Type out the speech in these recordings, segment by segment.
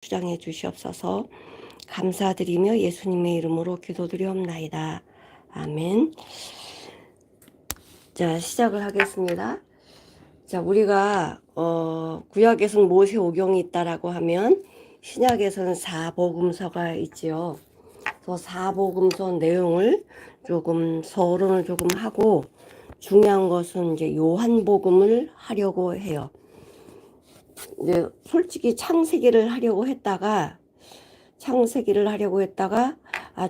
주장해 주시옵소서. 감사드리며 예수님의 이름으로 기도드리옵나이다. 아멘. 자, 시작을 하겠습니다. 자, 우리가 구약에서는 모세오경이 있다라고 하면 신약에서는 사복음서가 있지요. 그래서 사복음서 내용을 조금 서론을 조금 하고 중요한 것은 이제 요한복음을 하려고 해요. 이제 솔직히 창세기를 하려고 했다가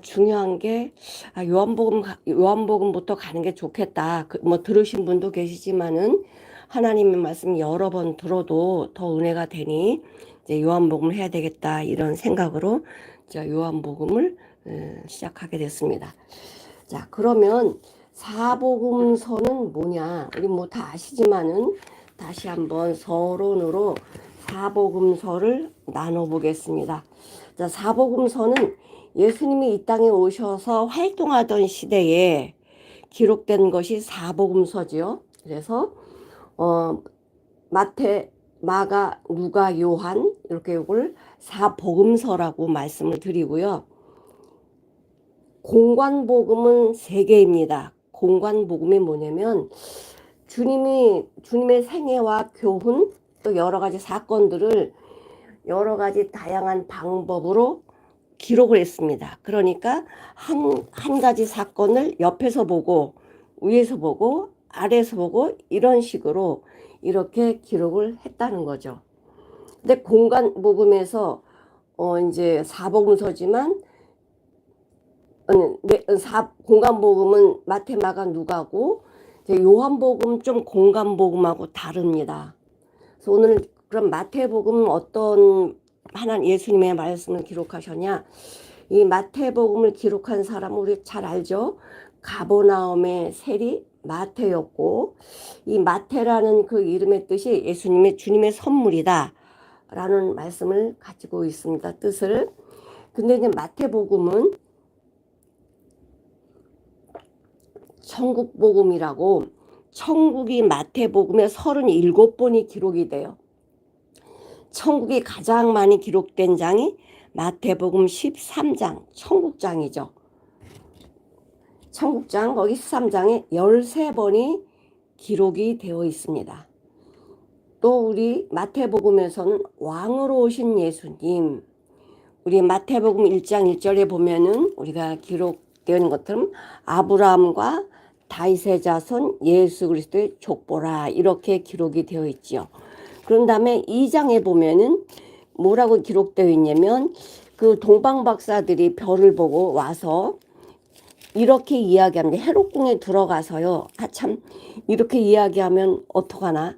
중요한 게 요한복음부터 가는 게 좋겠다. 뭐 들으신 분도 계시지만은 하나님의 말씀 여러 번 들어도 더 은혜가 되니 이제 요한복음을 해야 되겠다 이런 생각으로 자 요한복음을 시작하게 됐습니다. 자, 그러면 사복음서는 뭐냐? 우리 뭐 다 아시지만은 다시 한번 서론으로 사복음서를 나눠보겠습니다. 자, 사복음서는 예수님이 이 땅에 오셔서 활동하던 시대에 기록된 것이 사복음서지요. 그래서 마태, 마가, 누가, 요한 이렇게 이걸 사복음서라고 말씀을 드리고요. 공관복음은 3개입니다. 공관복음이 뭐냐면 주님의 생애와 교훈 또 여러 가지 사건들을 여러 가지 다양한 방법으로 기록을 했습니다. 그러니까 한 가지 사건을 옆에서 보고 위에서 보고 아래에서 보고 이런 식으로 이렇게 기록을 했다는 거죠. 근데 공관복음에서 이제 사복음서지만 공관복음은 마태, 마가, 누가고 요한복음 좀 공관복음하고 다릅니다. 그래서 오늘 그럼 마태복음은 어떤 예수님의 말씀을 기록하셨냐? 이 마태복음을 기록한 사람은 우리 잘 알죠? 가버나움의 세리 마태였고 이 마태라는 그 이름의 뜻이 주님의 선물이다 라는 말씀을 가지고 있습니다. 뜻을. 근데 이제 마태복음은 천국복음이라고 천국이 마태복음에 37번이 기록이 돼요. 천국이 가장 많이 기록된 장이 마태복음 13장 천국장이죠. 천국장 거기 13장에 13번이 기록이 되어 있습니다. 또 우리 마태복음에서는 왕으로 오신 예수님 우리 마태복음 1장 1절에 보면은 우리가 기록된 것처럼 아브라함과 다윗의 자손 예수 그리스도의 족보라 이렇게 기록이 되어 있지요. 그런 다음에 2장에 보면은 뭐라고 기록되어 있냐면 그 동방 박사들이 별을 보고 와서 이렇게 이야기합니다. 헤롯궁에 들어가서요. 참 이렇게 이야기하면 어떡하나.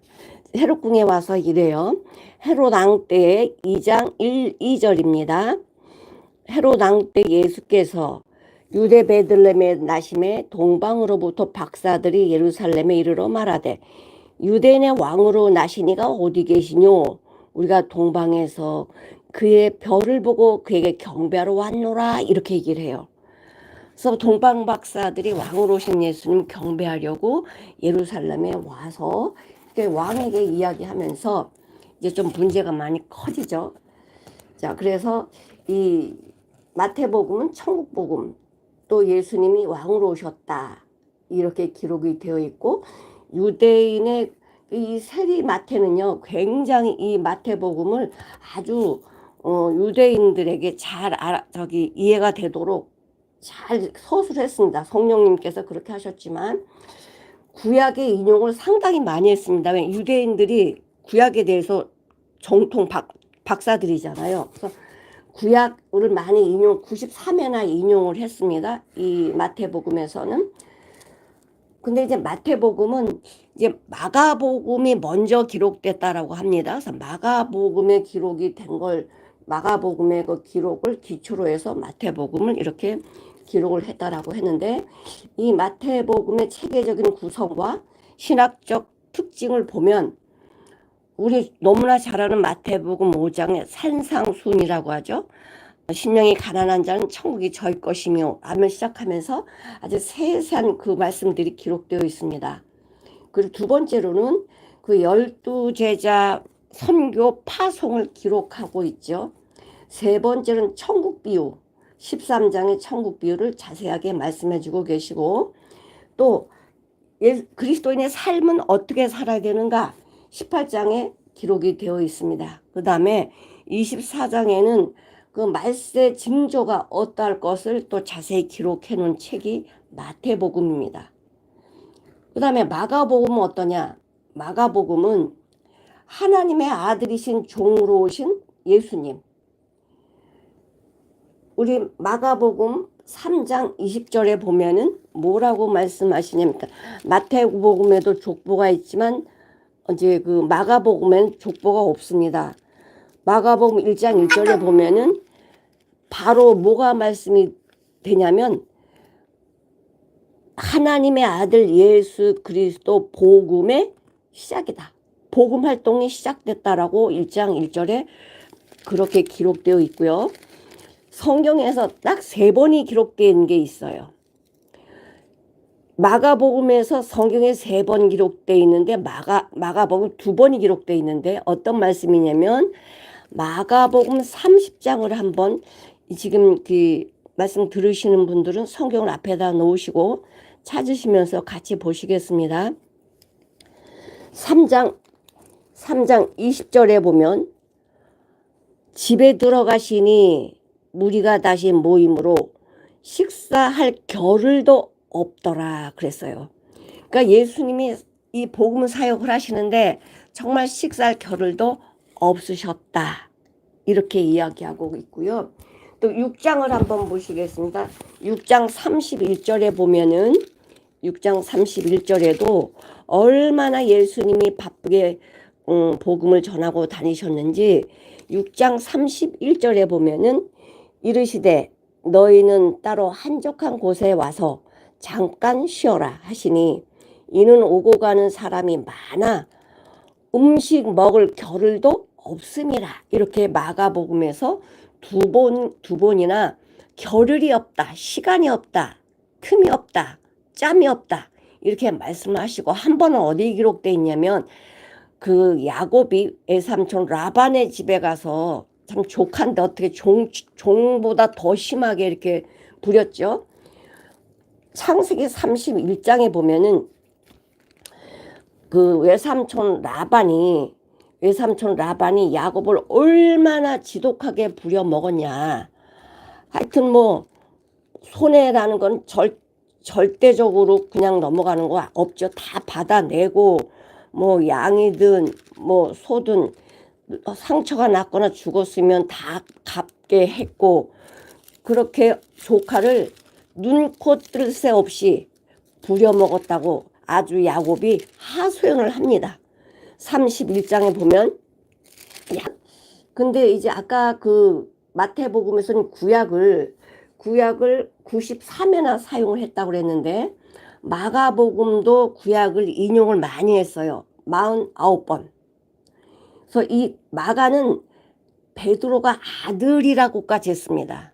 헤롯궁에 와서 이래요. 헤롯 왕 때의 2장 1, 2절입니다. 헤롯 왕 때 예수께서 유대 베들레헴에 나심에 동방으로부터 박사들이 예루살렘에 이르러 말하되 유대인의 왕으로 나시니가 어디 계시뇨? 우리가 동방에서 그의 별을 보고 그에게 경배하러 왔노라 이렇게 얘기를 해요. 그래서 동방 박사들이 왕으로 오신 예수님 경배하려고 예루살렘에 와서 왕에게 이야기하면서 이제 좀 문제가 많이 커지죠. 자, 그래서 이 마태복음은 천국복음 또 예수님이 왕으로 오셨다 이렇게 기록이 되어 있고 유대인의 이 세리 마태는요 굉장히 이 마태복음을 아주 유대인들에게 잘 이해가 되도록 잘 서술했습니다. 성령님께서 그렇게 하셨지만 구약의 인용을 상당히 많이 했습니다. 왜 유대인들이 구약에 대해서 정통 박사들이잖아요. 그래서 구약을 많이 93회나 인용을 했습니다. 이 마태복음에서는. 근데 이제 마태복음은 이제 마가복음이 먼저 기록됐다라고 합니다. 그래서 마가복음에 기록이 된 걸 마가복음의 그 기록을 기초로 해서 마태복음을 이렇게 기록을 했다라고 했는데 이 마태복음의 체계적인 구성과 신학적 특징을 보면 우리 너무나 잘 아는 마태복음 5장의 산상순이라고 하죠. 심령이 가난한 자는 천국이 저희 것이며 라며 시작하면서 아주 세세한 그 말씀들이 기록되어 있습니다. 그리고 두 번째로는 그 12제자 선교 파송을 기록하고 있죠. 세 번째는 천국 비유, 13장의 천국 비유를 자세하게 말씀해 주고 계시고, 또 그리스도인의 삶은 어떻게 살아야 되는가 18장에 기록이 되어 있습니다. 그 다음에 24장에는 그 말세 징조가 어떠할 것을 또 자세히 기록해 놓은 책이 마태복음입니다. 그 다음에 마가복음은 어떠냐? 마가복음은 하나님의 아들이신 종으로 오신 예수님. 우리 마가복음 3장 20절에 보면은 뭐라고 말씀하시냐면, 마태복음에도 족보가 있지만 이제 그 마가복음에는 족보가 없습니다. 마가복음 1장 1절에 보면은 바로 뭐가 말씀이 되냐면, 하나님의 아들 예수 그리스도 복음의 시작이다. 복음 활동이 시작됐다라고 1장 1절에 그렇게 기록되어 있고요. 성경에서 딱 3번이 기록된 게 있어요. 마가복음에서 성경에 3번 기록되어 있는데 마가복음 2번이 기록되어 있는데 어떤 말씀이냐면, 마가복음 30장을 한번 지금 그 말씀 들으시는 분들은 성경을 앞에다 놓으시고 찾으시면서 같이 보시겠습니다. 3장 20절에 보면, 집에 들어가시니 무리가 다시 모임으로 식사할 겨를도 없더라 그랬어요. 그러니까 예수님이 이 복음 사역을 하시는데 정말 식사할 겨를도 없으셨다, 이렇게 이야기하고 있고요. 또 6장을 한번 보시겠습니다. 6장 31절에 보면은 6장 31절에도 얼마나 예수님이 바쁘게 복음을 전하고 다니셨는지 6장 31절에 보면은, 이르시되 너희는 따로 한적한 곳에 와서 잠깐 쉬어라 하시니, 이는 오고 가는 사람이 많아 음식 먹을 겨를도 없음이라. 이렇게 마가복음에서 두 번이나 겨를이 없다, 시간이 없다, 틈이 없다, 짬이 없다, 이렇게 말씀하시고, 한 번은 어디 기록되어 있냐면, 그 야곱이 외삼촌 라반의 집에 가서, 참 족한데 어떻게 종보다 더 심하게 이렇게 부렸죠. 창세기 31장에 보면은 그 외삼촌 라반이 야곱을 얼마나 지독하게 부려 먹었냐. 하여튼 뭐 손해라는 건 절대적으로 그냥 넘어가는 거 없죠. 다 받아내고, 뭐 양이든 뭐 소든 상처가 났거나 죽었으면 다 갚게 했고, 그렇게 조카를 눈코 뜰 새 없이 부려먹었다고 아주 야곱이 하소연을 합니다. 31장에 보면. 근데 이제 아까 그 마태복음에서는 구약을 93회나 사용을 했다고 그랬는데, 마가복음도 구약을 인용을 많이 했어요. 49번. 그래서 이 마가는 베드로가 아들이라고까지 했습니다.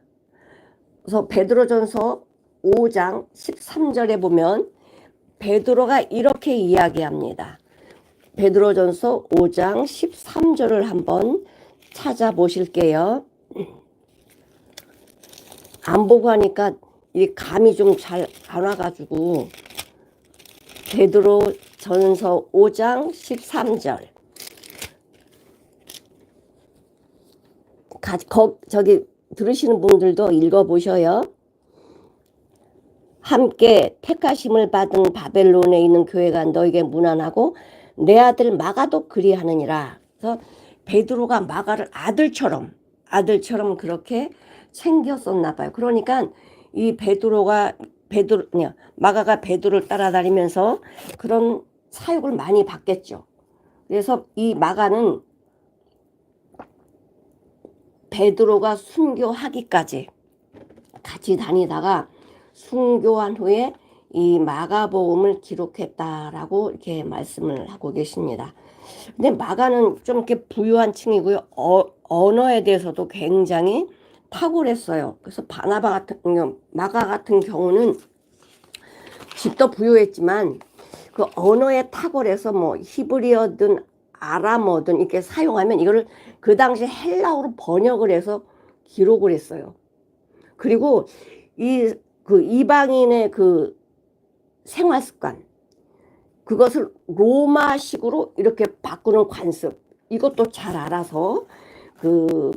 그래서 베드로전서 5장 13절에 보면 베드로가 이렇게 이야기합니다. 베드로전서 5장 13절을 한번 찾아보실게요. 안 보고 하니까 이 감이 좀 잘 안 와가지고, 베드로전서 5장 13절. 저기 들으시는 분들도 읽어보셔요. 함께 택하심을 받은 바벨론에 있는 교회가 너에게 문안하고 내 아들 마가도 그리하느니라. 그래서 베드로가 마가를 아들처럼 그렇게 챙겼었나 봐요. 그러니까 이 마가가 베드로를 따라다니면서 그런 사육을 많이 받겠죠. 그래서 이 마가는 베드로가 순교하기까지 같이 다니다가 순교한 후에 이 마가복음을 기록했다라고 이렇게 말씀을 하고 계십니다. 근데 마가는 좀 이렇게 부유한 층이고요. 언어에 대해서도 굉장히 탁월했어요. 그래서 마가 같은 경우는 집도 부유했지만 그 언어에 탁월해서 뭐 히브리어든 아람어든 이렇게 사용하면 이거를 그 당시 헬라어로 번역을 해서 기록을 했어요. 그리고 그 이방인의 그 생활 습관, 그것을 로마식으로 이렇게 바꾸는 관습, 이것도 잘 알아서 그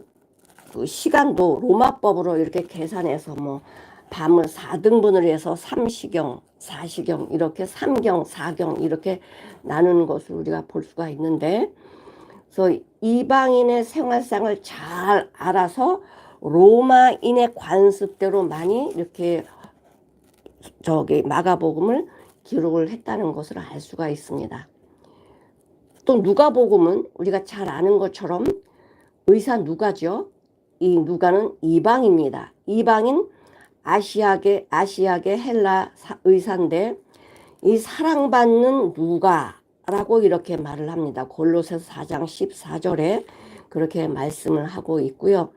시간도 로마법으로 이렇게 계산해서 뭐 밤을 4등분을 해서 3시경, 4시경, 이렇게 3경, 4경 이렇게 나누는 것을 우리가 볼 수가 있는데, 그래서 이방인의 생활상을 잘 알아서 로마인의 관습대로 많이 이렇게 마가복음을 기록을 했다는 것을 알 수가 있습니다. 또 누가복음은 우리가 잘 아는 것처럼 의사 누가죠. 이 누가는 이방입니다. 이방인 아시아계 헬라 의사인데, 이 사랑받는 누가라고 이렇게 말을 합니다. 골로새서 4장 14절에 그렇게 말씀을 하고 있고요.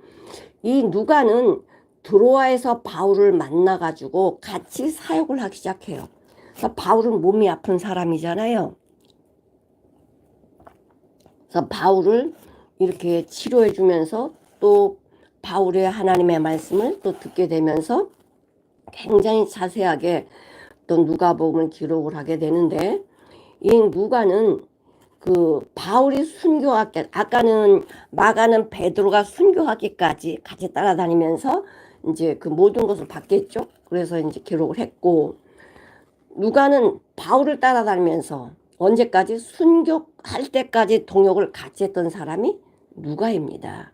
이 누가는 드로아에서 바울을 만나가지고 같이 사역을 하기 시작해요. 그래서 바울은 몸이 아픈 사람이잖아요. 그래서 바울을 이렇게 치료해 주면서 또 바울의 하나님의 말씀을 또 듣게 되면서 굉장히 자세하게 또 누가복음을 기록을 하게 되는데, 이 누가는 그 바울이 순교하기, 아까는 마가는 베드로가 순교하기까지 같이 따라다니면서 이제 그 모든 것을 받겠죠. 그래서 이제 기록을 했고, 누가는 바울을 따라다니면서 언제까지 순교할 때까지 동역을 같이 했던 사람이 누가입니다.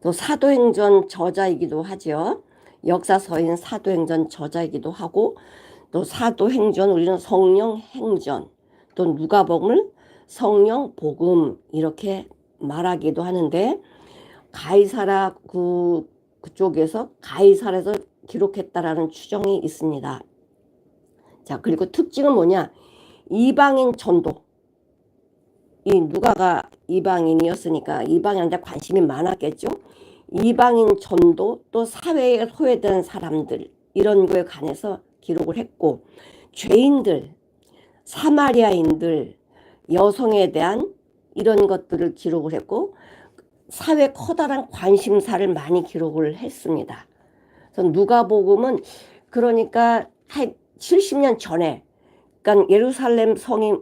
또 사도행전 저자이기도 하죠. 역사서인 사도행전 저자이기도 하고, 또 사도행전 우리는 성령행전, 또 누가복음을 성령복음 이렇게 말하기도 하는데, 가이사라 그쪽에서 가이사라에서 기록했다라는 추정이 있습니다. 자, 그리고 특징은 뭐냐? 이방인 전도. 이 누가가 이방인이었으니까 이방인한테 관심이 많았겠죠. 이방인 전도, 또 사회에 소외된 사람들, 이런 거에 관해서 기록을 했고, 죄인들, 사마리아인들, 여성에 대한 이런 것들을 기록을 했고, 사회 커다란 관심사를 많이 기록을 했습니다. 그래서 누가복음은 그러니까 한 70년 전에, 그러니까 예루살렘 성이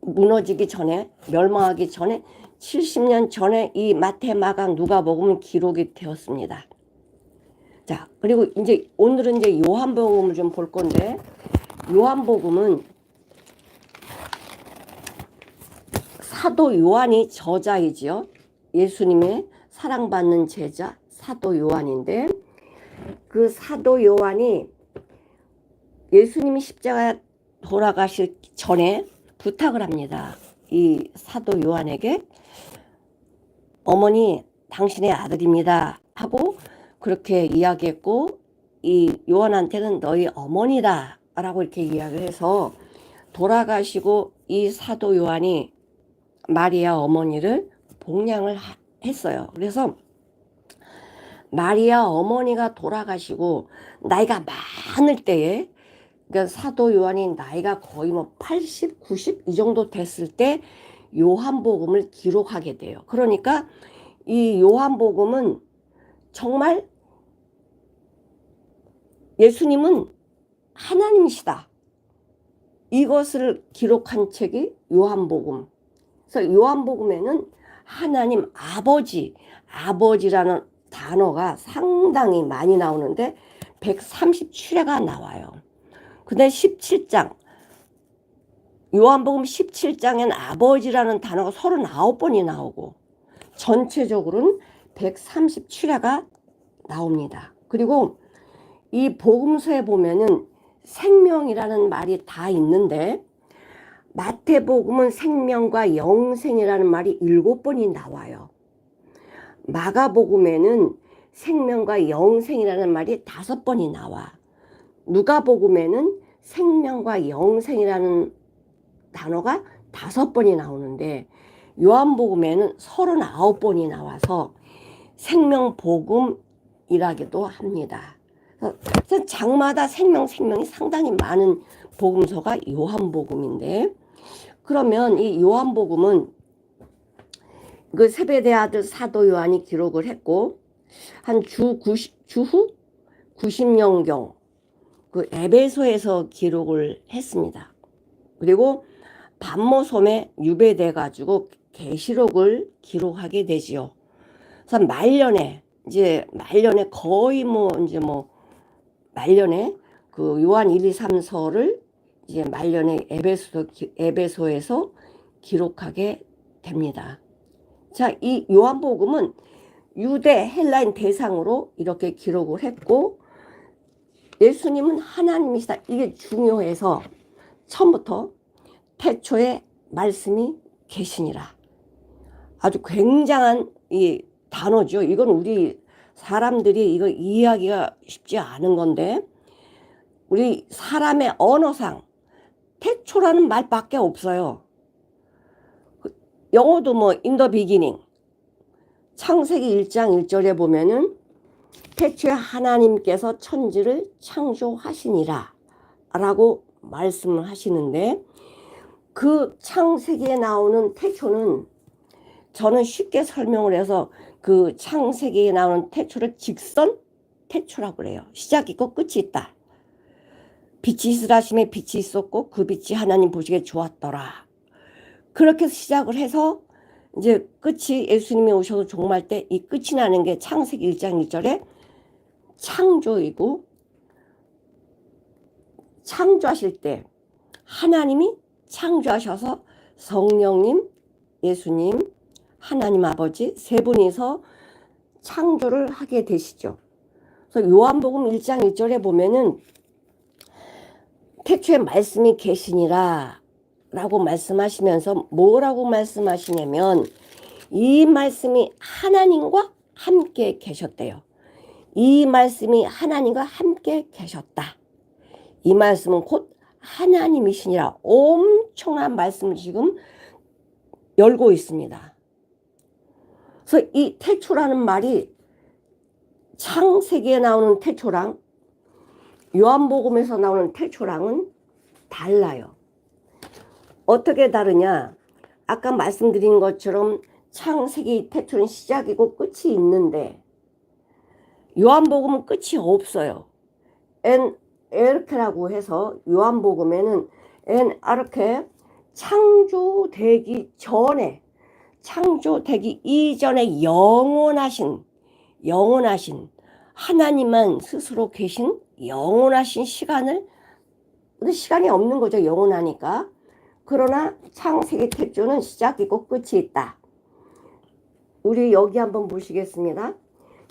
무너지기 전에, 멸망하기 전에 70년 전에 이 마태, 마가, 누가복음은 기록이 되었습니다. 자, 그리고 이제 오늘은 이제 요한복음을 좀 볼 건데, 요한복음은 사도 요한이 저자이지요. 예수님의 사랑받는 제자 사도 요한인데, 그 사도 요한이 예수님이 십자가 돌아가실 전에 부탁을 합니다. 이 사도 요한에게, 어머니 당신의 아들입니다 하고 그렇게 이야기했고, 이 요한한테는 너희 어머니다 라고 이렇게 이야기를 해서 돌아가시고 이 사도 요한이 마리아 어머니를 복양을 했어요. 그래서 마리아 어머니가 돌아가시고 나이가 많을 때에, 그러니까 사도 요한이 나이가 거의 뭐 80, 90 이 정도 됐을 때 요한복음을 기록하게 돼요. 그러니까 이 요한복음은 정말 예수님은 하나님이시다, 이것을 기록한 책이 요한복음. 그래서 요한복음에는 하나님 아버지라는 단어가 상당히 많이 나오는데 137회가 나와요. 근데 17장, 요한복음 17장엔 아버지라는 단어가 39번이 나오고 전체적으로는 137회가 나옵니다. 그리고 이 복음서에 보면은 생명이라는 말이 다 있는데, 마태복음은 생명과 영생이라는 말이 7번이 나와요. 마가복음에는 생명과 영생이라는 말이 5번이 나와. 누가복음에는 생명과 영생이라는 단어가 5번이 나오는데, 요한복음에는 39번이 나와서 생명복음이라기도 합니다. 그래서 장마다 생명이 상당히 많은 복음서가 요한복음인데, 그러면 이 요한복음은 그 세베대 아들 사도 요한이 기록을 했고, 한 주후 90년경 그 에베소에서 기록을 했습니다. 그리고 반모섬에 유배돼 가지고 계시록을 기록하게 되지요. 그래서 말년에 거의 말년에 그 요한 1, 2, 3서를 이제 말년에 에베소에서 기록하게 됩니다. 자, 이 요한복음은 유대 헬라인 대상으로 이렇게 기록을 했고, 예수님은 하나님이시다. 이게 중요해서 처음부터 태초에 말씀이 계시니라. 아주 굉장한 이 단어죠. 이건 우리 사람들이 이거 이해하기가 쉽지 않은 건데, 우리 사람의 언어상 태초라는 말밖에 없어요. 영어도 in the beginning, 창세기 1장 1절에 보면은 태초에 하나님께서 천지를 창조하시니라 라고 말씀을 하시는데, 그 창세기에 나오는 태초는 저는 쉽게 설명을 해서 그 창세기에 나오는 태초를 직선 태초라고 그래요. 시작이 있고 끝이 있다. 빛이 있으라 하심에 빛이 있었고 그 빛이 하나님 보시기에 좋았더라. 그렇게 시작을 해서 이제 끝이 예수님이 오셔서 종말 때 이 끝이 나는 게 창세기 1장 1절에 창조이고, 창조하실 때 하나님이 창조하셔서 성령님, 예수님, 하나님 아버지 세 분이서 창조를 하게 되시죠. 그래서 요한복음 1장 1절에 보면은 태초에 말씀이 계시니라 라고 말씀하시면서 뭐라고 말씀하시냐면, 이 말씀이 하나님과 함께 계셨대요. 이 말씀이 하나님과 함께 계셨다. 이 말씀은 곧 하나님이시니라. 엄청난 말씀을 지금 열고 있습니다. 그래서 이 태초라는 말이 창세기에 나오는 태초랑 요한복음에서 나오는 태초랑은 달라요. 어떻게 다르냐? 아까 말씀드린 것처럼 창세기 태초는 시작이고 끝이 있는데, 요한복음은 끝이 없어요. 엔 에르케라고 해서 요한복음에는 엔 아르케, 창조되기 이전에 영원하신 하나님만 스스로 계신 영원하신 시간이 없는 거죠. 영원하니까. 그러나 창세기 태초는 시작이고 끝이 있다. 우리 여기 한번 보시겠습니다.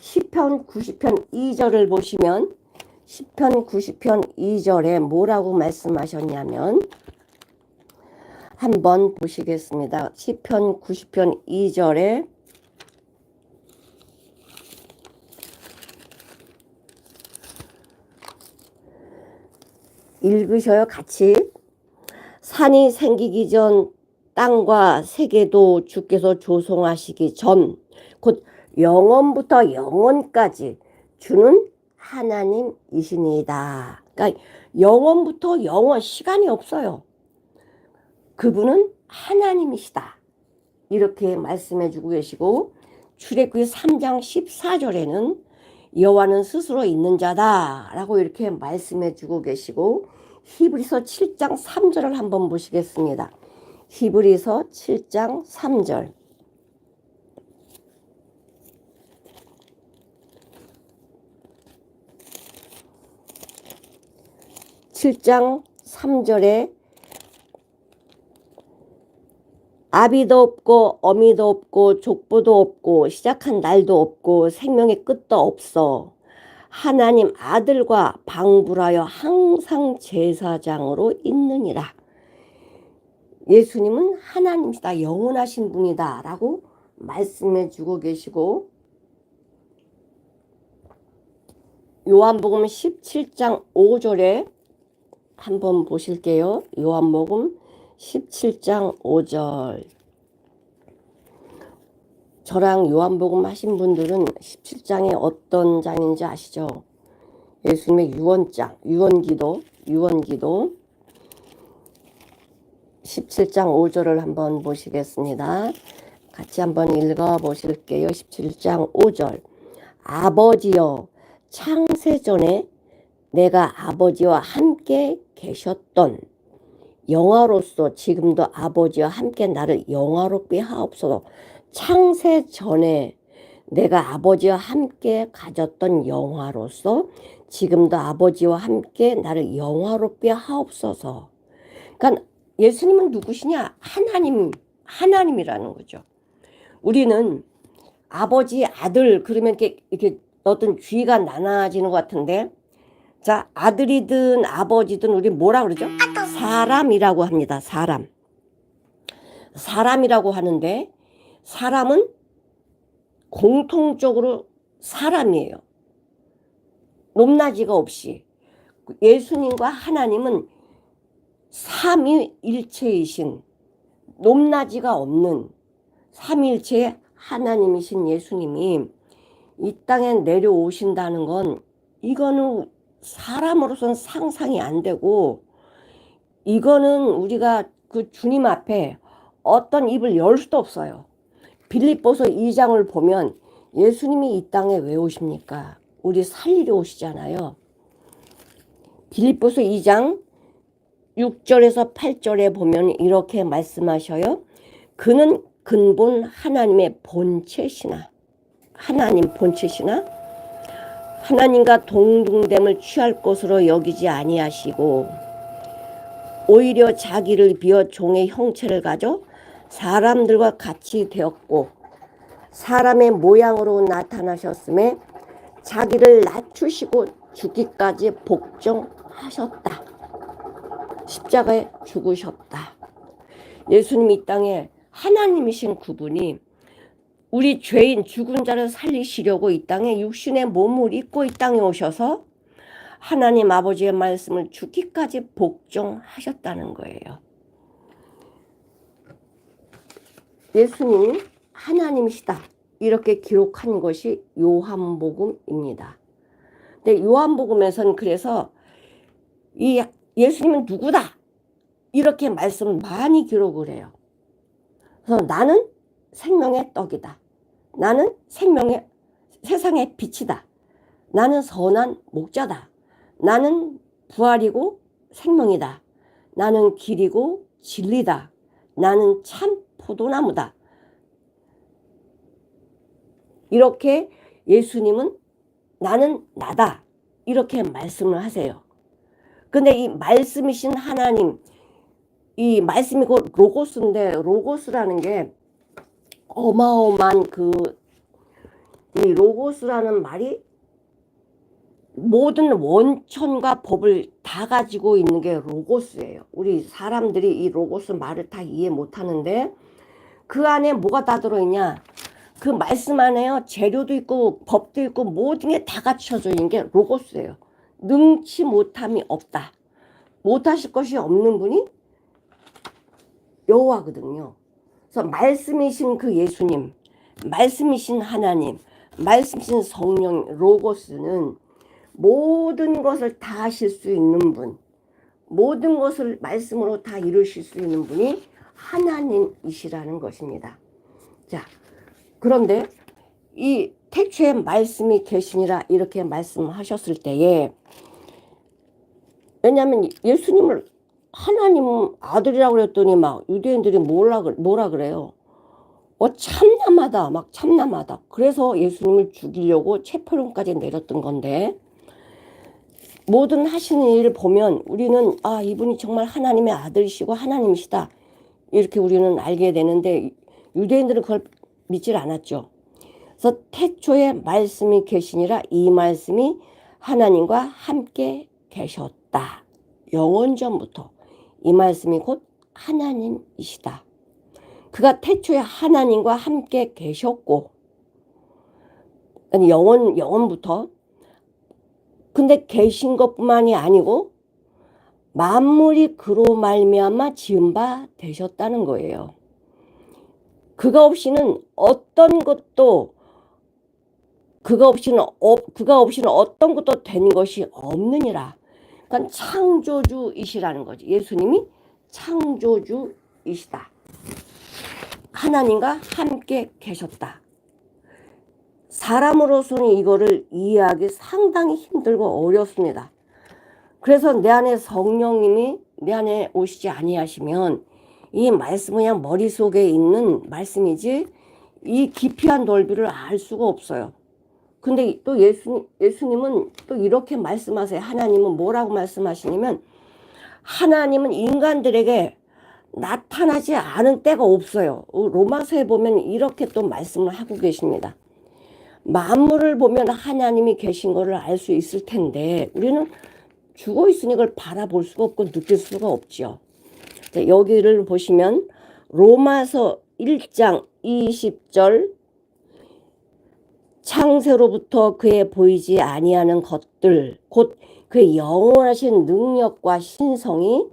시편 90편 2절을 보시면, 시편 90편 2절에 뭐라고 말씀하셨냐면, 한번 보시겠습니다. 시편 90편 2절에 읽으셔요, 같이. 산이 생기기 전 땅과 세계도 주께서 조성하시기 전, 곧 영원부터 영원까지 주는 하나님이시니이다. 그러니까 영원부터 영원, 시간이 없어요. 그분은 하나님이시다. 이렇게 말씀해 주고 계시고, 출애굽기 3장 14절에는 여호와는 스스로 있는 자다 라고 이렇게 말씀해 주고 계시고, 히브리서 7장 3절을 한번 보시겠습니다. 히브리서 7장 3절. (7장 3절에) 아비도 없고 어미도 없고 족보도 없고 시작한 날도 없고 생명의 끝도 없어 하나님 아들과 방불하여 항상 제사장으로 있느니라. 예수님은 하나님이시다, 영원하신 분이다 라고 말씀해 주고 계시고, 요한복음 17장 5절에 한번 보실게요. 요한복음 17장 5절. 저랑 요한복음 하신 분들은 17장이 어떤 장인지 아시죠? 예수님의 유언장, 유언기도 17장 5절을 한번 보시겠습니다. 같이 한번 읽어보실게요. 17장 5절. 아버지여, 창세전에 내가 아버지와 함께 계셨던 영화로서 지금도 아버지와 함께 나를 영화롭게 하옵소서. 창세전에 내가 아버지와 함께 가졌던 영화로서 지금도 아버지와 함께 나를 영화롭게 하옵소서. 그러니까 예수님은 누구시냐? 하나님이라는 거죠. 우리는 아버지, 아들 그러면 이렇게 어떤 귀가 나눠지는 것 같은데, 자, 아들이든 아버지든 우리 뭐라 그러죠? 사람이라고 합니다. 사람이라고 하는데, 사람은 공통적으로 사람이에요. 높낮이가 없이. 예수님과 하나님은 삼위일체이신, 높낮이가 없는 삼위일체의 하나님이신 예수님이 이 땅에 내려오신다는 건, 이거는 사람으로서는 상상이 안 되고, 이거는 우리가 그 주님 앞에 어떤 입을 열 수도 없어요. 빌립보서 2장을 보면 예수님이 이 땅에 왜 오십니까? 우리 살리러 오시잖아요. 빌립보서 2장 6절에서 8절에 보면 이렇게 말씀하셔요. 그는 근본 하나님의 본체시나, 하나님 본체시나 하나님과 동등됨을 취할 것으로 여기지 아니하시고 오히려 자기를 비워 종의 형체를 가져 사람들과 같이 되었고 사람의 모양으로 나타나셨음에 자기를 낮추시고 죽기까지 복종하셨다. 십자가에 죽으셨다. 예수님이 이 땅에 하나님이신 그분이 우리 죄인 죽은 자를 살리시려고 이 땅에 육신의 몸을 입고 이 땅에 오셔서 하나님 아버지의 말씀을 죽기까지 복종하셨다는 거예요. 예수님이 하나님이시다. 이렇게 기록한 것이 요한복음입니다. 근데 요한복음에서는 그래서 이 예수님은 누구다. 이렇게 말씀을 많이 기록을 해요. 그래서 나는 생명의 떡이다. 나는 세상의 빛이다. 나는 선한 목자다. 나는 부활이고 생명이다. 나는 길이고 진리다. 나는 참 포도나무다. 이렇게 예수님은 나는 나다. 이렇게 말씀을 하세요. 근데 이 말씀이신 하나님, 이 말씀이 곧 로고스인데, 로고스라는 게 어마어마한 이 로고스라는 말이 모든 원천과 법을 다 가지고 있는 게 로고스예요. 우리 사람들이 이 로고스 말을 다 이해 못하는데 그 안에 뭐가 다 들어있냐? 그 말씀 안에요. 재료도 있고 법도 있고 모든 게 다 갖춰져 있는 게 로고스예요. 능치 못함이 없다. 못하실 것이 없는 분이 여호와거든요. 그래서 말씀이신 그 예수님, 말씀이신 하나님, 말씀이신 성령 로고스는 모든 것을 다 하실 수 있는 분, 모든 것을 말씀으로 다 이루실 수 있는 분이 하나님이시라는 것입니다. 자, 그런데 이 태초에 말씀이 계시니라 이렇게 말씀하셨을 때에, 왜냐하면 예수님을 하나님 아들이라고 그랬더니 막 유대인들이 뭐라 그래요. 참남하다, 막 참남하다. 그래서 예수님을 죽이려고 체포론까지 내렸던 건데, 모든 하시는 일을 보면 우리는 이분이 정말 하나님의 아들이시고 하나님이시다. 이렇게 우리는 알게 되는데 유대인들은 그걸 믿질 않았죠. 그래서 태초에 말씀이 계시니라 이 말씀이 하나님과 함께 계셨다. 영원전부터 이 말씀이 곧 하나님이시다. 그가 태초에 하나님과 함께 계셨고, 아니 영원부터. 근데 계신 것뿐만이 아니고 만물이 그로 말미암아 지은 바 되셨다는 거예요. 그가 없이는 어떤 것도 그가 없이는 어떤 것도 된 것이 없느니라. 그러니까 창조주이시라는 거지. 예수님이 창조주이시다. 하나님과 함께 계셨다. 사람으로서는 이거를 이해하기 상당히 힘들고 어렵습니다. 그래서 내 안에 성령님이 내 안에 오시지 아니하시면 이 말씀은 그냥 머릿속에 있는 말씀이지 이 깊이한 넓이를 알 수가 없어요. 근데 또 예수님은 또 이렇게 말씀하세요. 하나님은 뭐라고 말씀하시냐면 하나님은 인간들에게 나타나지 않은 때가 없어요. 로마서에 보면 이렇게 또 말씀을 하고 계십니다. 만물을 보면 하나님이 계신 것을 알 수 있을 텐데 우리는 죽어 있으니 그걸 바라볼 수가 없고 느낄 수가 없죠. 여기를 보시면 로마서 1장 20절 창세로부터 그의 보이지 아니하는 것들 곧 그의 영원하신 능력과 신성이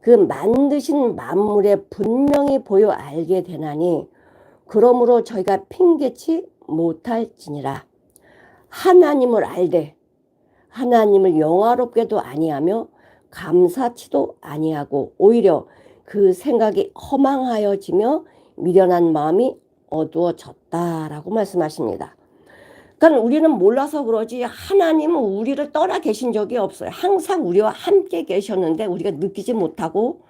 그 만드신 만물에 분명히 보여 알게 되나니 그러므로 저희가 핑계치 못할지니라. 하나님을 알되 하나님을 영화롭게도 아니하며 감사치도 아니하고 오히려 그 생각이 허망하여지며 미련한 마음이 어두워졌다라고 말씀하십니다. 그러니까 우리는 몰라서 그러지 하나님은 우리를 떠나 계신 적이 없어요. 항상 우리와 함께 계셨는데 우리가 느끼지 못하고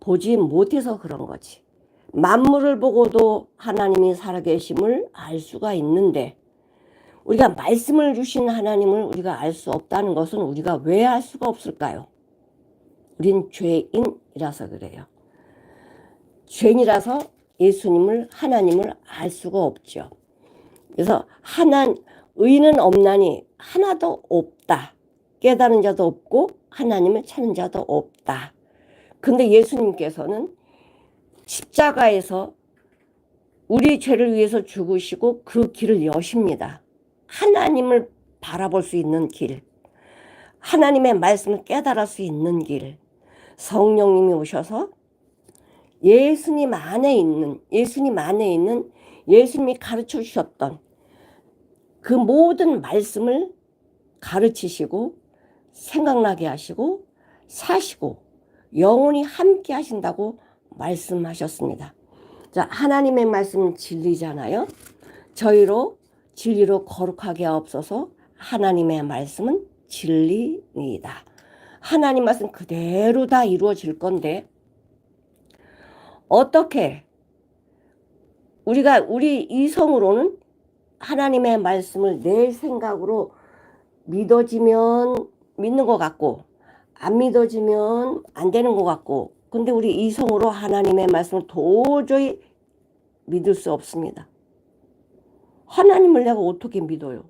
보지 못해서 그런 거지. 만물을 보고도 하나님이 살아계심을 알 수가 있는데 우리가 말씀을 주신 하나님을 우리가 알 수 없다는 것은 우리가 왜 알 수가 없을까요? 우린 죄인이라서 그래요. 죄인이라서 예수님을 하나님을 알 수가 없죠. 그래서 의는 없나니 하나도 없다. 깨달은 자도 없고 하나님을 찾는 자도 없다. 근데 예수님께서는 십자가에서 우리 죄를 위해서 죽으시고 그 길을 여십니다. 하나님을 바라볼 수 있는 길, 하나님의 말씀을 깨달을 수 있는 길, 성령님이 오셔서 예수님 안에 있는 예수님이 가르쳐 주셨던 그 모든 말씀을 가르치시고 생각나게 하시고 사시고 영원히 함께 하신다고 말씀하셨습니다. 자, 하나님의 말씀은 진리잖아요. 저희로 진리로 거룩하게 하옵소서. 하나님의 말씀은 진리입니다. 하나님 말씀 그대로 다 이루어질 건데 어떻게 우리 이성으로는 하나님의 말씀을 내 생각으로 믿어지면 믿는 것 같고 안 믿어지면 안 되는 것 같고 근데 우리 이성으로 하나님의 말씀을 도저히 믿을 수 없습니다. 하나님을 내가 어떻게 믿어요?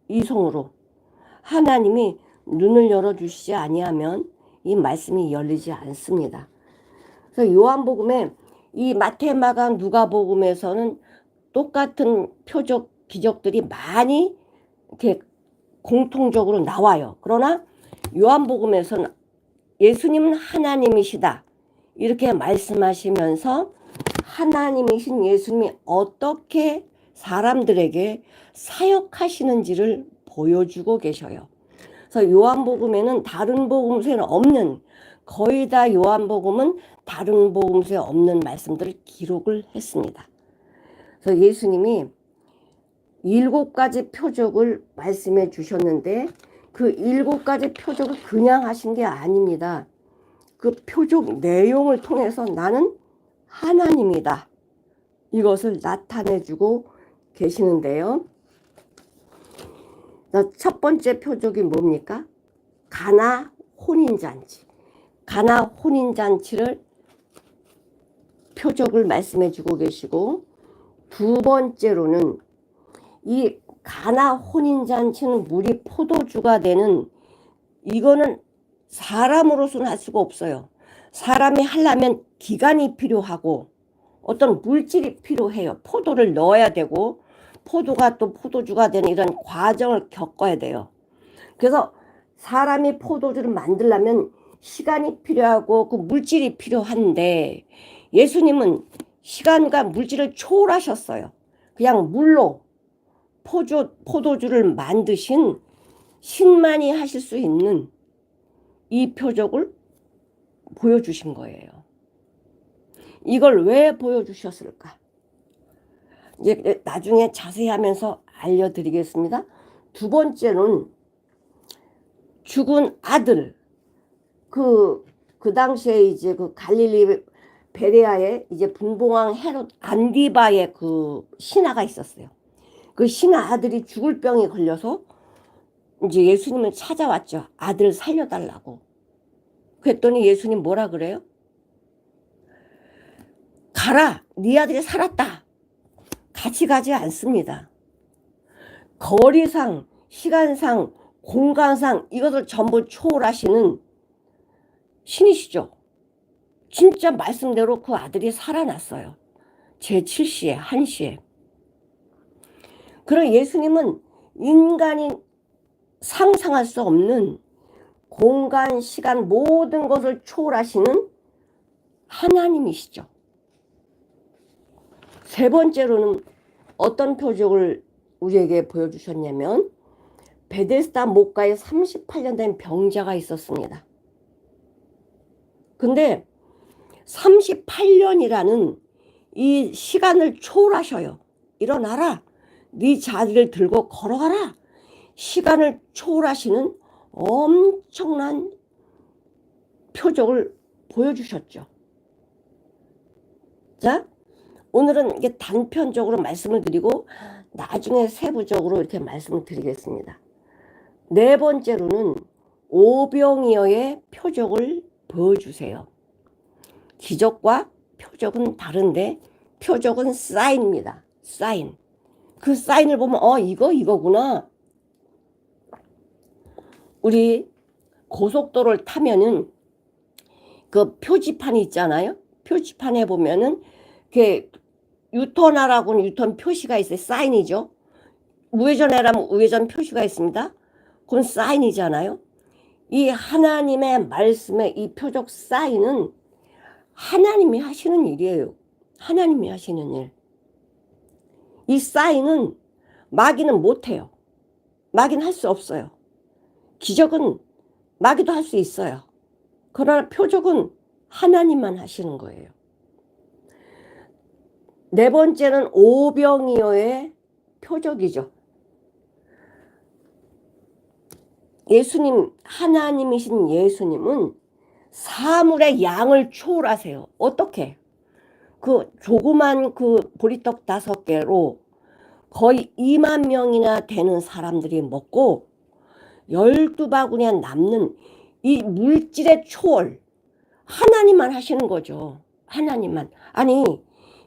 이성으로. 하나님이 눈을 열어주시지 아니하면 이 말씀이 열리지 않습니다. 그래서 요한복음에 이 마태, 마가, 누가복음에서는 똑같은 표적, 기적들이 많이 이렇게 공통적으로 나와요. 그러나 요한복음에서는 예수님은 하나님이시다. 이렇게 말씀하시면서 하나님이신 예수님이 어떻게 사람들에게 사역하시는지를 보여주고 계셔요. 그래서 요한복음에는 다른 복음서에는 없는 거의 다 요한복음은 다른 복음서에 없는 말씀들을 기록을 했습니다. 그래서 예수님이 7가지 표적을 말씀해 주셨는데 그 7가지 표적을 그냥 하신 게 아닙니다. 그 표적 내용을 통해서 나는 하나님이다. 이것을 나타내주고 계시는데요. 첫 번째 표적이 뭡니까? 가나 혼인잔치. 가나 혼인잔치를 표적을 말씀해주고 계시고 두 번째로는 이 가나 혼인잔치는 물이 포도주가 되는 이거는 사람으로서는 할 수가 없어요. 사람이 하려면 기간이 필요하고 어떤 물질이 필요해요. 포도를 넣어야 되고 포도가 또 포도주가 되는 이런 과정을 겪어야 돼요. 그래서 사람이 포도주를 만들려면 시간이 필요하고 그 물질이 필요한데 예수님은 시간과 물질을 초월하셨어요. 그냥 물로 포도주를 만드신 신만이 하실 수 있는 이 표적을 보여주신 거예요. 이걸 왜 보여주셨을까? 이제 나중에 자세히 하면서 알려드리겠습니다. 두 번째는 죽은 아들, 그 당시에 이제 그 갈릴리 베레아에 이제 분봉왕 헤롯 안디바의 그 신하가 있었어요. 그 신하 아들이 죽을 병에 걸려서 이제 예수님을 찾아왔죠. 아들 살려달라고. 그랬더니 예수님 뭐라 그래요? 가라, 네 아들이 살았다. 같이 가지 않습니다. 거리상, 시간상, 공간상 이것을 전부 초월하시는 신이시죠. 진짜 말씀대로 그 아들이 살아났어요. 제7시에 1시에. 그럼 예수님은 인간이 상상할 수 없는 공간, 시간 모든 것을 초월하시는 하나님이시죠. 세 번째로는 어떤 표적을 우리에게 보여주셨냐면 베데스다 목가에 38년 된 병자가 있었습니다. 근데 38년이라는 이 시간을 초월하셔요. 일어나라. 네 자리를 들고 걸어가라. 시간을 초월하시는 엄청난 표적을 보여주셨죠. 자, 오늘은 이게 단편적으로 말씀을 드리고 나중에 세부적으로 이렇게 말씀을 드리겠습니다. 네 번째로는 오병이어의 표적을 보여주세요. 기적과 표적은 다른데 표적은 사인입니다. 사인. 그 사인을 보면 이거구나. 우리 고속도로를 타면은 그 표지판이 있잖아요. 표지판에 보면은 이렇게 유턴하라고는 유턴 표시가 있어요. 사인이죠. 우회전하라면 우회전 표시가 있습니다. 그건 사인이잖아요. 이 하나님의 말씀의 이 표적 사인은 하나님이 하시는 일이에요. 하나님이 하시는 일. 이 사인은 마귀는 못해요. 마귀는 할 수 없어요. 기적은 마귀도 할 수 있어요. 그러나 표적은 하나님만 하시는 거예요. 네 번째는 오병이어의 표적이죠. 예수님, 하나님이신 예수님은 사물의 양을 초월하세요. 어떻게? 그 조그만 그 보리떡 5개로 거의 2만 명이나 되는 사람들이 먹고 12바구니가 남는 이 물질의 초월, 하나님만 하시는 거죠. 하나님만. 아니,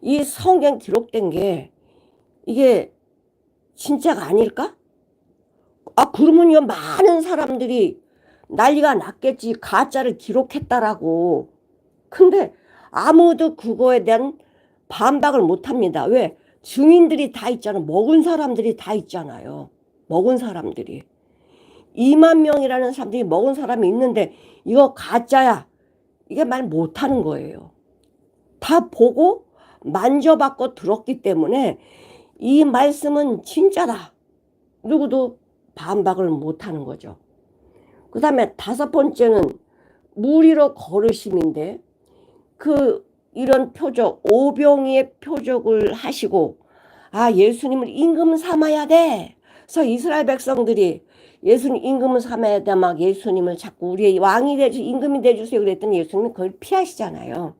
이 성경 기록된 게 이게 진짜가 아닐까? 그러면요 많은 사람들이 난리가 났겠지. 가짜를 기록했다라고. 근데 아무도 그거에 대한 반박을 못합니다. 왜? 증인들이 다 있잖아요. 먹은 사람들이 다 있잖아요. 먹은 사람들이. 2만 명이라는 사람들이 먹은 사람이 있는데 이거 가짜야. 이게 말 못하는 거예요. 다 보고 만져봤고 들었기 때문에 이 말씀은 진짜다. 누구도 반박을 못하는 거죠. 그 다음에 5번째는 물 위로 걸으심인데 이런 표적, 오병이의 표적을 하시고 예수님을 임금 삼아야 돼. 그래서 이스라엘 백성들이 예수님 임금을 삼아야 돼. 막 예수님을 자꾸 우리의 왕이 돼주세요. 임금이 돼주세요. 그랬더니 예수님은 그걸 피하시잖아요.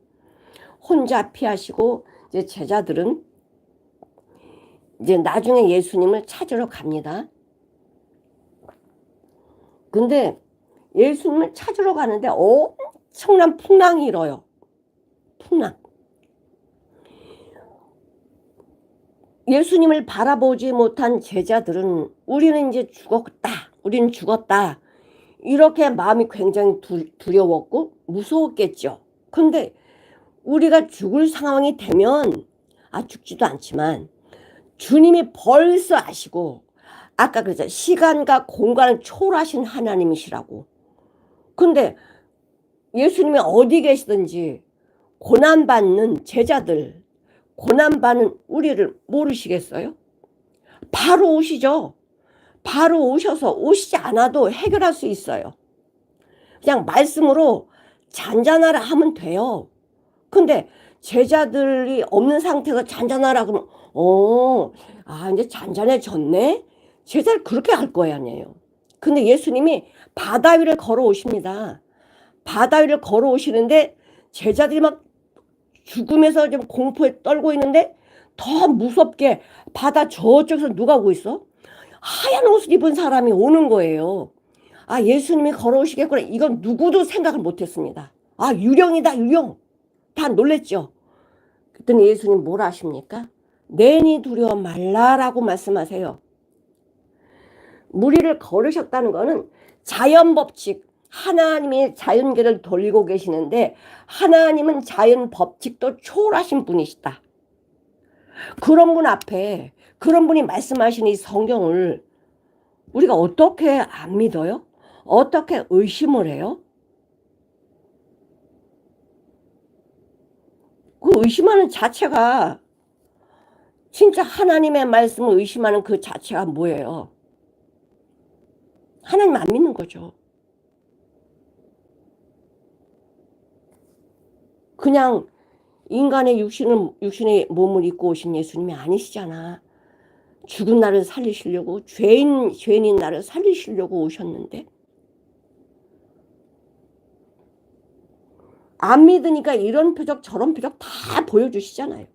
혼자 피하시고 이제 제자들은 이제 나중에 예수님을 찾으러 갑니다. 근데 예수님을 찾으러 가는데 엄청난 풍랑이 일어요. 풍랑. 예수님을 바라보지 못한 제자들은 우리는 이제 죽었다. 우리는 죽었다. 이렇게 마음이 굉장히 두려웠고 무서웠겠죠. 근데 우리가 죽을 상황이 되면 죽지도 않지만 주님이 벌써 아시고 아까 그랬잖아요. 시간과 공간을 초월하신 하나님이시라고. 근데 예수님이 어디 계시든지 고난받는 제자들, 고난받는 우리를 모르시겠어요? 바로 오시죠. 바로 오셔서 오시지 않아도 해결할 수 있어요. 그냥 말씀으로 잔잔하라 하면 돼요. 근데 제자들이 없는 상태에서 잔잔하라 그러면 이제 잔잔해졌네? 제자를 그렇게 할 거야, 아니에요. 근데 예수님이 바다 위를 걸어오십니다. 바다 위를 걸어오시는데 제자들이 막 죽음에서 좀 공포에 떨고 있는데 더 무섭게 바다 저쪽에서 누가 오고 있어? 하얀 옷을 입은 사람이 오는 거예요. 예수님이 걸어오시겠구나. 이건 누구도 생각을 못했습니다. 유령이다, 유령. 다 놀랬죠. 그랬더니 예수님 뭐라 하십니까? 내니 두려워 말라라고 말씀하세요. 무리를 걸으셨다는 거는 자연 법칙, 하나님이 자연계를 돌리고 계시는데 하나님은 자연 법칙도 초월하신 분이시다. 그런 분 앞에 그런 분이 말씀하신 이 성경을 우리가 어떻게 안 믿어요? 어떻게 의심을 해요? 그 의심하는 자체가 진짜 하나님의 말씀을 의심하는 그 자체가 뭐예요? 하나님 안 믿는 거죠. 그냥 인간의 육신의 몸을 입고 오신 예수님이 아니시잖아. 죽은 나를 살리시려고, 죄인인 나를 살리시려고 오셨는데 안 믿으니까 이런 표적 저런 표적 다 보여주시잖아요.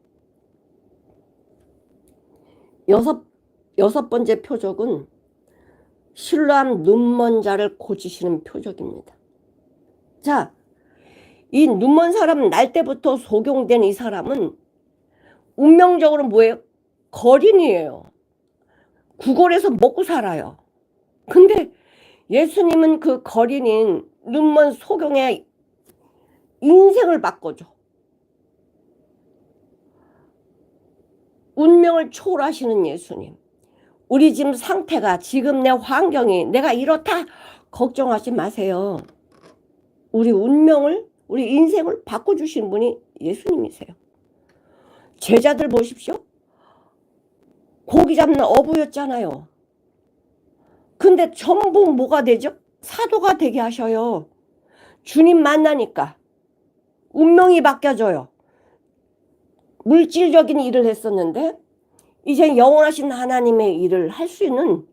여섯 번째 표적은 실로암 눈먼 자를 고치시는 표적입니다. 자, 이 눈먼 사람 날 때부터 소경된 이 사람은 운명적으로 뭐예요? 거린이에요. 구걸해서 먹고 살아요. 근데 예수님은 그 거린인 눈먼 소경의 인생을 바꿔줘. 운명을 초월하시는 예수님. 우리 지금 상태가, 지금 내 환경이, 내가 이렇다 걱정하지 마세요. 우리 운명을, 우리 인생을 바꿔주신 분이 예수님이세요. 제자들 보십시오. 고기 잡는 어부였잖아요. 근데 전부 뭐가 되죠? 사도가 되게 하셔요. 주님 만나니까 운명이 바뀌어져요. 물질적인 일을 했었는데 이제 영원하신 하나님의 일을 할 수 있는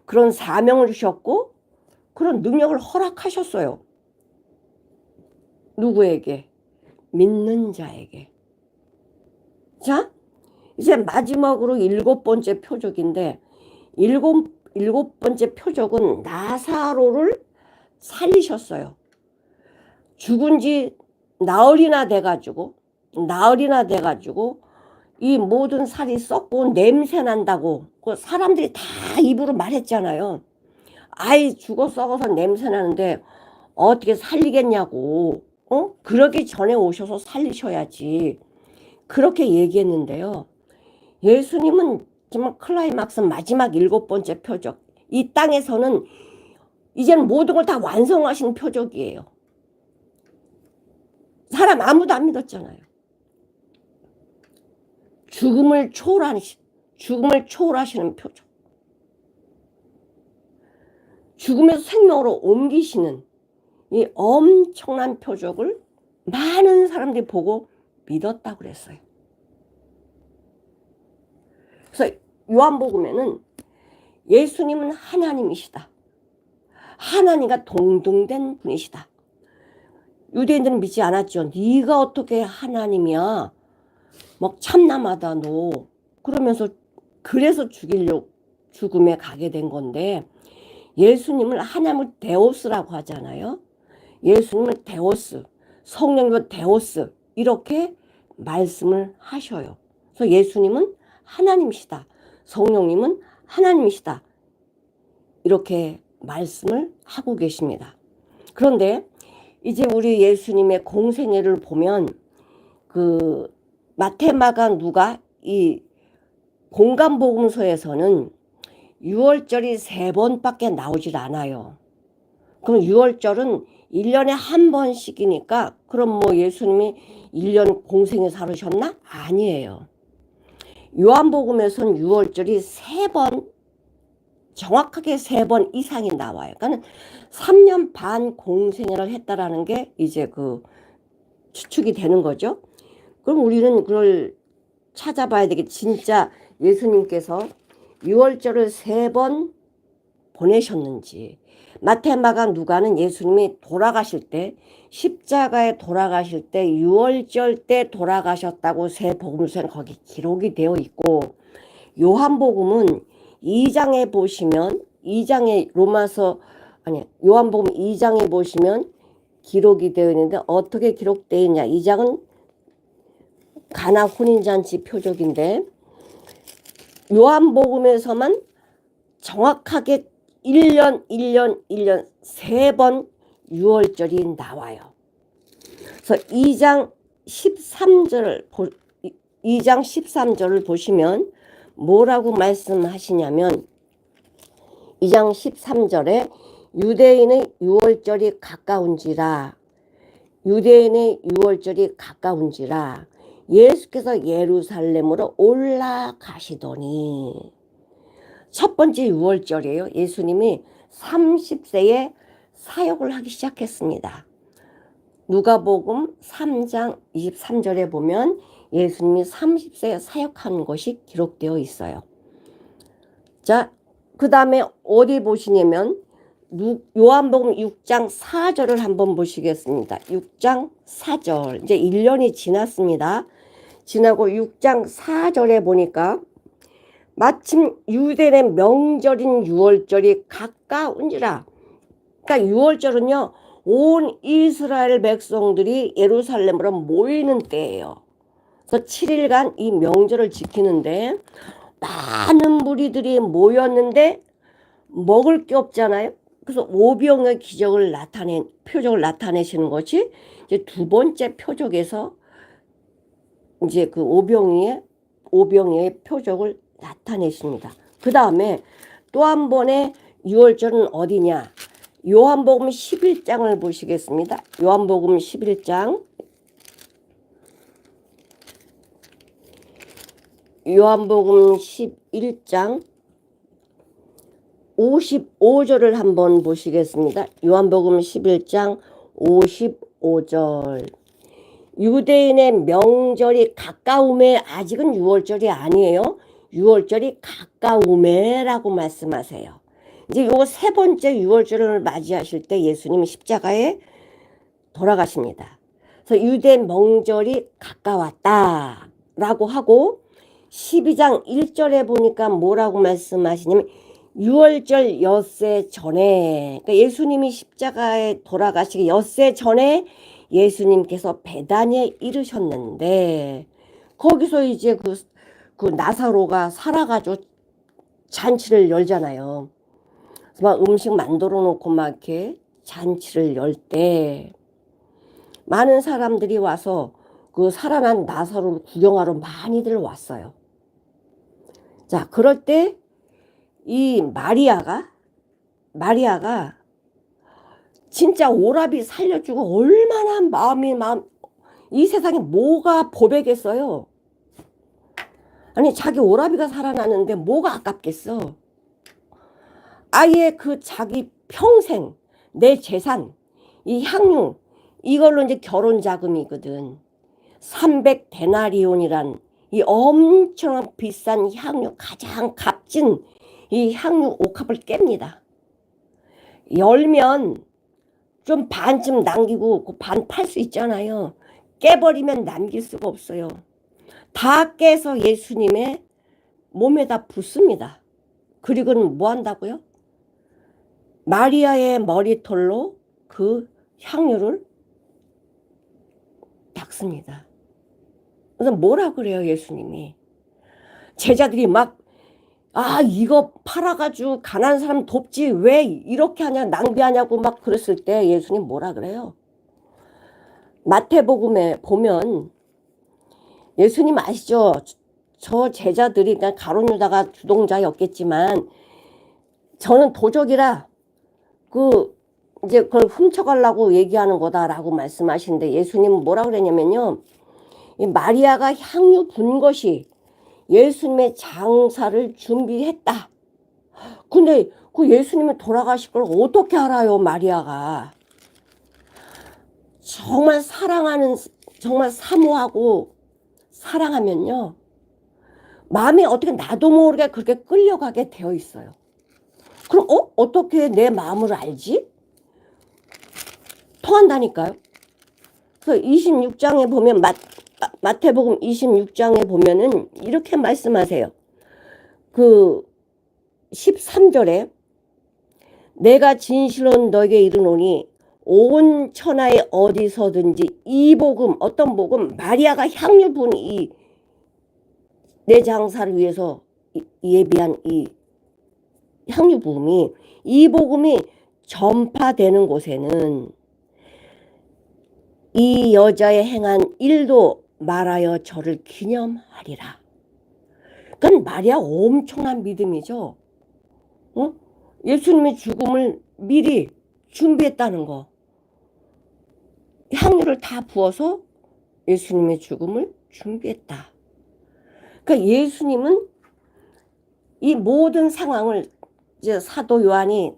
그런 사명을 주셨고 그런 능력을 허락하셨어요. 누구에게? 믿는 자에게. 자, 이제 마지막으로 7번째 표적인데 일곱 번째 표적은 나사로를 살리셨어요. 죽은 지 나흘이나 돼가지고 이 모든 살이 썩고 냄새 난다고 그 사람들이 다 입으로 말했잖아요. 아이 죽어 썩어서 냄새 나는데 어떻게 살리겠냐고. 그러기 전에 오셔서 살리셔야지. 그렇게 얘기했는데요. 예수님은 정말 클라이막스 마지막 7번째 표적. 이 땅에서는 이제는 모든 걸 다 완성하신 표적이에요. 사람 아무도 안 믿었잖아요. 죽음을 초월하시는 표적. 죽음에서 생명으로 옮기시는 이 엄청난 표적을 많은 사람들이 보고 믿었다고 그랬어요. 그래서 요한복음에는 예수님은 하나님이시다. 하나님과 동등된 분이시다. 유대인들은 믿지 않았죠. 네가 어떻게 하나님이야. 막 참남하다 너. 그러면서 그래서 죽음에 가게 된 건데 예수님을 하나님을 데오스라고 하잖아요. 예수님을 데오스, 성령님을 데오스 이렇게 말씀을 하셔요. 그래서 예수님은 하나님이시다. 성령님은 하나님이시다. 이렇게 말씀을 하고 계십니다. 그런데 이제 우리 예수님의 공생애를 보면 그 마태, 마가, 누가 이 공간복음서에서는 6월절이 3번밖에 나오질 않아요. 그럼 6월절은 1년에 한 번씩이니까 그럼 뭐 예수님이 1년 공생에 살으셨나? 아니에요. 요한복음에서는 6월절이 3번, 정확하게 3번 이상이 나와요. 그러니까 3년 반 공생애를 했다라는 게 이제 그 추측이 되는 거죠. 그럼 우리는 그걸 찾아봐야 되겠. 진짜 예수님께서 유월절을 3번 보내셨는지. 마태, 마가, 누가는 예수님이 돌아가실 때, 십자가에 돌아가실 때 유월절 때 돌아가셨다고 세 복음서는 거기 기록이 되어 있고, 요한복음은 2장에 보시면, 2장에 요한복음 2장에 보시면 기록이 되어 있는데, 어떻게 기록되어 있냐. 2장은 가나 혼인잔치 표적인데, 요한복음에서만 정확하게 1년 3번 유월절이 나와요. 그래서 2장 13절을 보시면 뭐라고 말씀하시냐면, 2장 13절에 유대인의 유월절이 가까운지라, 유대인의 유월절이 가까운지라 예수께서 예루살렘으로 올라가시더니, 첫 번째 유월절이에요. 예수님이 30세에 사역을 하기 시작했습니다. 누가복음 3장 23절에 보면 예수님이 30세에 사역한 것이 기록되어 있어요. 자, 그 다음에 어디 보시냐면 요한복음 6장 4절을 한번 보시겠습니다. 6장 4절. 이제 1년이 지났습니다. 지나고 6장 4절에 보니까 마침 유대인의 명절인 유월절이 가까운지라. 그러니까 유월절은요, 온 이스라엘 백성들이 예루살렘으로 모이는 때예요. 그래서 7일간 이 명절을 지키는데 많은 무리들이 모였는데 먹을 게 없잖아요. 그래서 오병의 표적을 나타내시는 것이 이제 두 번째 표적에서 이제 그 오병이의 표적을 나타내십니다. 그 다음에 또 한 번의 유월절은 어디냐? 요한복음 11장을 보시겠습니다. 요한복음 11장. 요한복음 11장 55절을 한번 보시겠습니다. 요한복음 11장 55절. 유대인의 명절이 가까움에, 아직은 유월절이 아니에요. 유월절이 가까움에라고 말씀하세요. 이제 요 세 번째 유월절을 맞이하실 때 예수님이 십자가에 돌아가십니다. 그래서 유대 명절이 가까웠다라고 하고, 12장 1절에 보니까 뭐라고 말씀하시냐면 유월절 엿새 전에, 그러니까 예수님이 십자가에 돌아가시기 엿새 전에 예수님께서 베다니에 이르셨는데, 거기서 이제 그 나사로가 살아가지고 잔치를 열잖아요. 막 음식 만들어 놓고 막 이렇게 잔치를 열 때 많은 사람들이 와서 그 살아난 나사로를 구경하러 많이들 왔어요. 자, 그럴 때 이 마리아가 진짜 오라비 살려주고 얼마나 이 세상에 뭐가 보배겠어요. 아니, 자기 오라비가 살아나는데 뭐가 아깝겠어. 아예 그 자기 평생 내 재산, 이 향유, 이걸로 이제 결혼 자금이거든. 300데나리온이란 이 엄청 비싼 향유, 가장 값진 이 향유 옥합을 깹니다. 열면 좀 반쯤 남기고 그 반 팔 수 있잖아요. 깨버리면 남길 수가 없어요. 다 깨서 예수님의 몸에다 붓습니다. 그리고는 뭐 한다고요? 마리아의 머리털로 그 향유를 닦습니다. 그래서 뭐라 그래요, 예수님이? 제자들이 막, 이거 팔아가지고 가난한 사람 돕지 왜 이렇게 하냐, 낭비하냐고 막 그랬을 때 예수님 뭐라 그래요? 마태복음에 보면 예수님 아시죠? 저 제자들이, 그러니까 가룟 유다가 주동자였겠지만 저는 도적이라 이제 그걸 훔쳐가려고 얘기하는 거다라고 말씀하시는데, 예수님은 뭐라 그랬냐면요, 이 마리아가 향유 분 것이 예수님의 장사를 준비했다. 근데 그 예수님이 돌아가실 걸 어떻게 알아요, 마리아가? 정말 사모하고 사랑하면요, 마음이 어떻게 나도 모르게 그렇게 끌려가게 되어 있어요. 그럼 어떻게 내 마음을 알지? 통한다니까요. 그래서 26장에 보면 마태복음 26장에 보면은 이렇게 말씀하세요. 그 13절에 내가 진실로 너에게 이르노니 온 천하에 어디서든지 이 복음, 어떤 복음, 마리아가 향유 부은 이 내 장사를 위해서 예비한 이 향유 부음이, 이 복음이 전파되는 곳에는 이 여자의 행한 일도 말하여 저를 기념하리라. 그건 마리아 엄청난 믿음이죠. 예수님의 죽음을 미리 준비했다는 거. 향유를 다 부어서 예수님의 죽음을 준비했다. 그러니까 예수님은 이 모든 상황을 이제 사도 요한이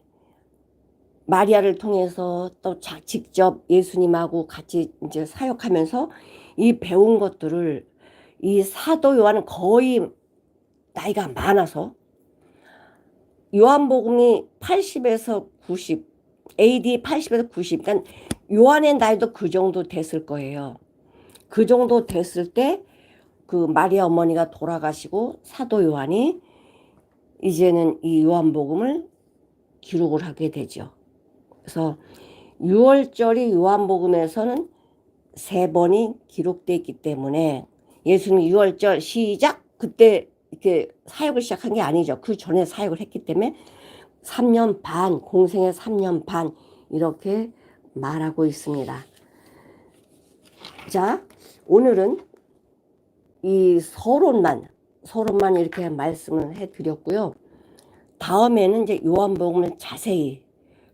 마리아를 통해서 또 직접 예수님하고 같이 이제 사역하면서 이 배운 것들을, 이 사도 요한은 거의 나이가 많아서 요한복음이 80에서 90, AD 80에서 90, 그러니까 요한의 나이도 그 정도 됐을 거예요. 그 정도 됐을 때 그 마리아 어머니가 돌아가시고 사도 요한이 이제는 이 요한복음을 기록을 하게 되죠. 그래서 6월절이 요한복음에서는 3번이 기록되어 있기 때문에 예수님이 6월절 시작 그때 이렇게 사역을 시작한 게 아니죠. 그 전에 사역을 했기 때문에 3년 반, 공생의 3년 반 이렇게 말하고 있습니다. 자, 오늘은 이 서론만 이렇게 말씀을 해드렸고요. 다음에는 이제 요한복음을 자세히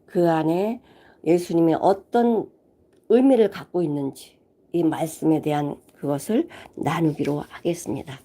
그 안에 예수님이 어떤 의미를 갖고 있는지 이 말씀에 대한 그것을 나누기로 하겠습니다.